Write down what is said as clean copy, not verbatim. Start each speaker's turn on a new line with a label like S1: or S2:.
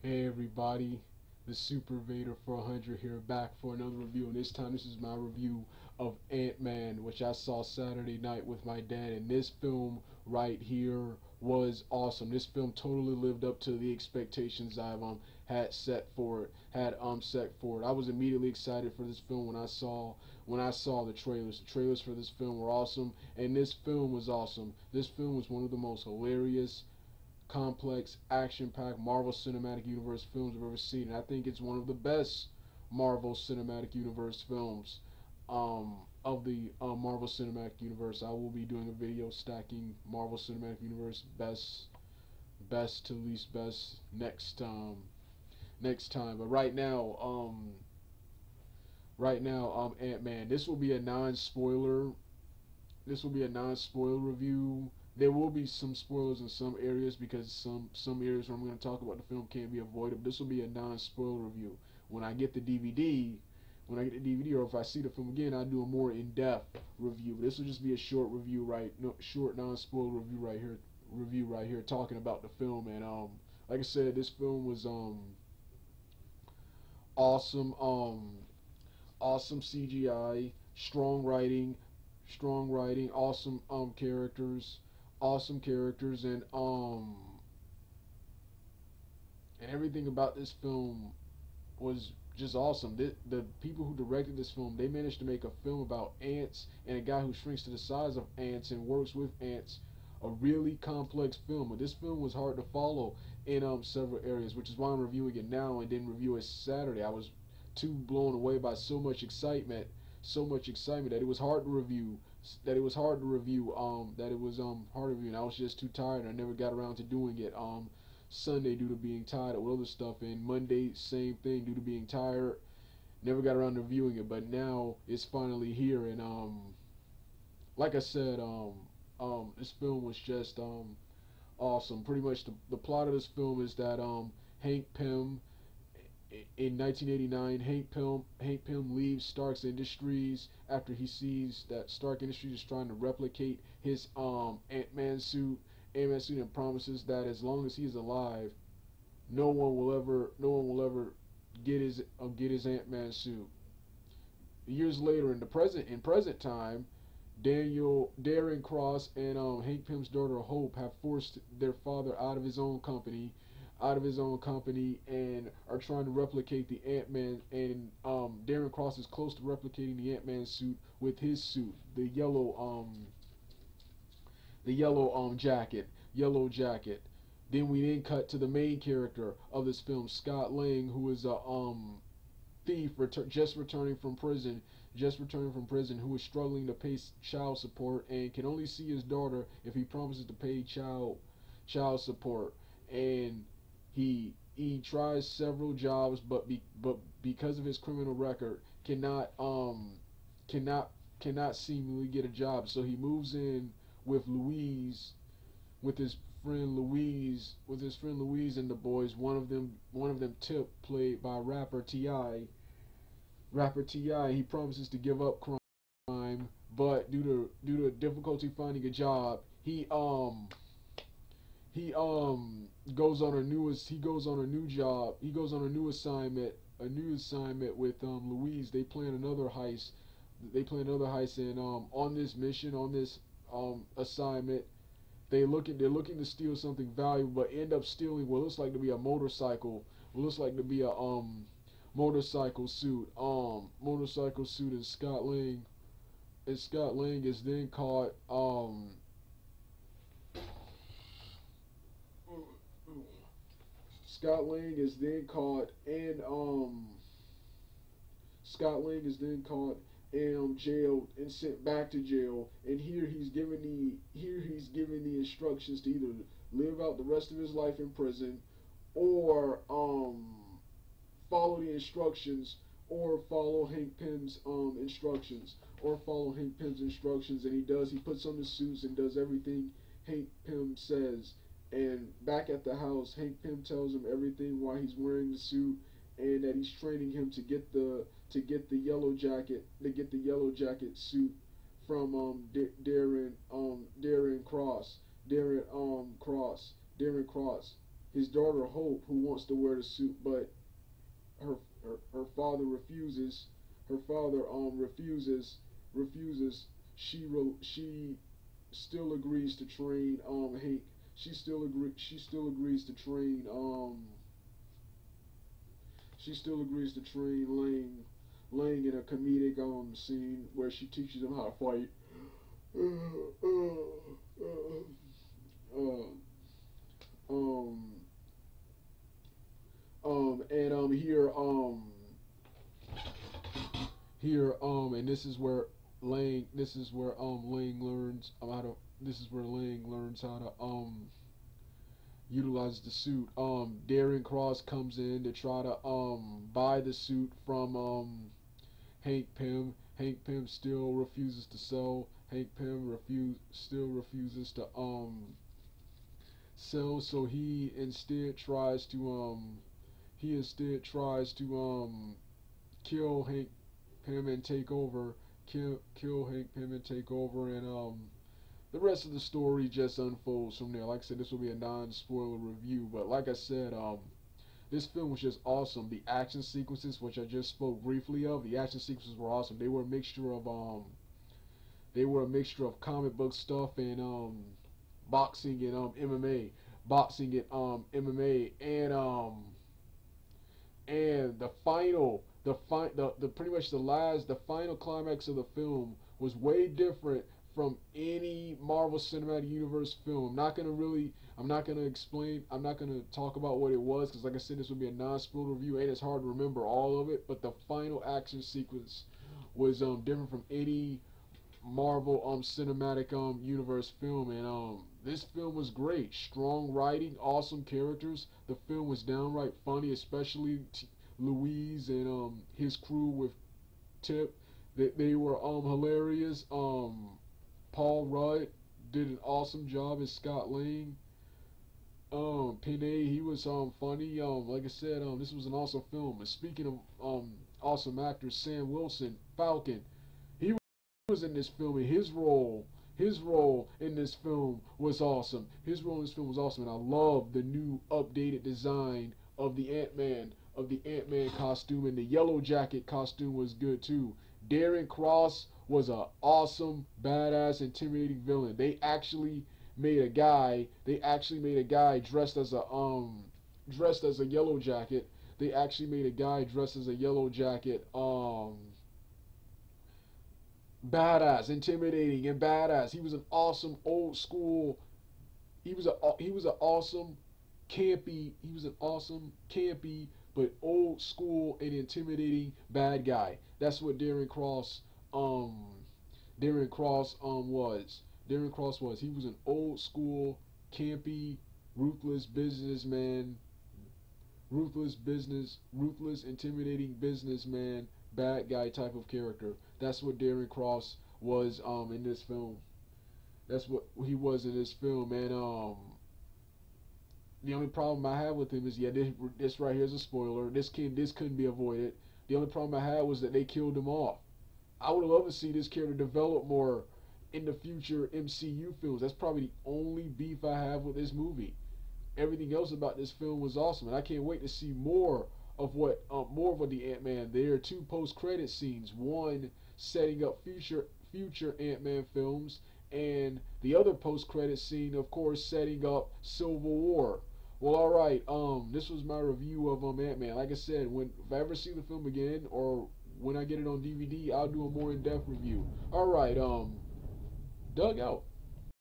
S1: Hey everybody, the Super Vader 400 here, back for another review, and this time this is my review of Antman, which I saw Saturday night with my dad, and this film right here was awesome. This film totally lived up to the expectations I've had set for it. I was immediately excited for this film when I saw the trailers. The trailers for this film were awesome, and this film was awesome. This film was one of the most hilarious, complex, action-packed Marvel Cinematic Universe films I've ever seen. And I think it's one of the best Marvel Cinematic Universe films of the Marvel Cinematic Universe. I will be doing a video stacking Marvel Cinematic Universe best to least best next time. But right now, Ant-Man. This will be a non-spoiler review. There will be some spoilers in some areas because some areas where I'm going to talk about the film can't be avoided. But this will be a non-spoiler review. When I get the DVD, or if I see the film again, I'll do a more in-depth review. This will just be a short review, short non-spoiler review right here, talking about the film. And like I said, this film was awesome. Awesome CGI, strong writing, awesome characters, and everything about this film was just awesome. The people who directed this film, they managed to make a film about ants and a guy who shrinks to the size of ants and works with ants. A really complex film, but this film was hard to follow in several areas, which is why I'm reviewing it now and didn't review it Saturday. I was too blown away by so much excitement that it was hard to review. That it was hard to review. And I was just too tired. I never got around to doing it. Sunday due to being tired of other stuff, and Monday same thing due to being tired. Never got around to reviewing it, but now it's finally here. And like I said, this film was just awesome. Pretty much the plot of this film is that Hank Pym, in 1989, Hank Pym leaves Stark's Industries after he sees that Stark Industries is trying to replicate his Antman suit, and promises that as long as he is alive, no one will ever get his Antman suit. Years later, in present time, Darren Cross and Hank Pym's daughter Hope have forced their father out of his own company, and are trying to replicate the Ant-Man. And Darren Cross is close to replicating the Ant-Man suit with his suit, the yellow jacket. Then we cut to the main character of this film, Scott Lang, who is a thief just returning from prison, who is struggling to pay child support and can only see his daughter if he promises to pay child support. And he tries several jobs, but because of his criminal record, cannot seemingly get a job. So he moves in with his friend Louise, and the boys. One of them, Tip, played by rapper T.I. He promises to give up crime, but due to difficulty finding a job, he goes on a new assignment with Louise. They plan another heist. And on this mission, on this assignment, they're looking to steal something valuable, but end up stealing what looks like to be a motorcycle. What looks like to be a motorcycle suit. And Scott Lang is then caught. Scott Lang is then caught and jailed and sent back to jail. And here he's given the instructions to either live out the rest of his life in prison, or follow the instructions, or follow Hank Pym's instructions. And he puts on the suits and does everything Hank Pym says. And back at the house, Hank Pym tells him everything why he's wearing the suit, and that he's training him to get the yellow jacket suit from Darren Cross. his daughter Hope, who wants to wear the suit, but her father refuses. Her father refuses. She still agrees to train Hank. She still agrees to train she still agrees to train Lang in a comedic scene where she teaches him how to fight. Uh, um and and this is where Lang learns how to this is where Lang learns how to utilize the suit. Darren Cross comes in to try to buy the suit from Hank Pym. Hank Pym still refuses to sell. Hank Pym still refuses to sell, so he instead tries to kill Hank Pym and take over. Kill Hank Pym and take over, and the rest of the story just unfolds from there. Like I said, this will be a non-spoiler review, but like I said, this film was just awesome. The action sequences, which I just spoke briefly of, the action sequences were awesome. They were a mixture of comic book stuff and boxing and MMA, and the pretty much the final climax of the film was way different from any Marvel Cinematic Universe film. I'm not gonna talk about what it was, because like I said, this would be a non-spoiler review and it's hard to remember all of it, but the final action sequence was different from any Marvel Cinematic Universe film, and this film was great. Strong writing, awesome characters. The film was downright funny, especially Louise and his crew with Tip. They were hilarious. Paul Rudd did an awesome job as Scott Lang. Pinay, he was funny. Like I said, this was an awesome film. And speaking of awesome actors, Sam Wilson, Falcon, he was in this film, and his role in this film was awesome. His role in this film was awesome, and I love the new updated design of the Ant-Man costume, and the yellow jacket costume was good too. Darren Cross was an awesome, badass, intimidating villain. They actually made a guy dressed as a yellow jacket. They actually made a guy dressed as a yellow jacket badass, intimidating and badass. He was an awesome old school. He was an awesome campy but old school and intimidating bad guy. That's what Darren Cross was. Darren Cross was. He was an old school, campy, ruthless businessman, ruthless, intimidating businessman, bad guy type of character. That's what Darren Cross was in this film. That's what he was in this film, and the only problem I had with him is, yeah, this right here is a spoiler. This couldn't be avoided. The only problem I had was that they killed him off. I would love to see this character develop more in the future MCU films. That's probably the only beef I have with this movie. Everything else about this film was awesome, and I can't wait to see more of what the Ant-Man. There are two post-credit scenes. One setting up future Ant-Man films, and the other post-credit scene, of course, setting up Civil War. Well, all right. This was my review of Ant-Man. Like I said, if I ever see the film again, or when I get it on DVD, I'll do a more in-depth review. All right. Doug out.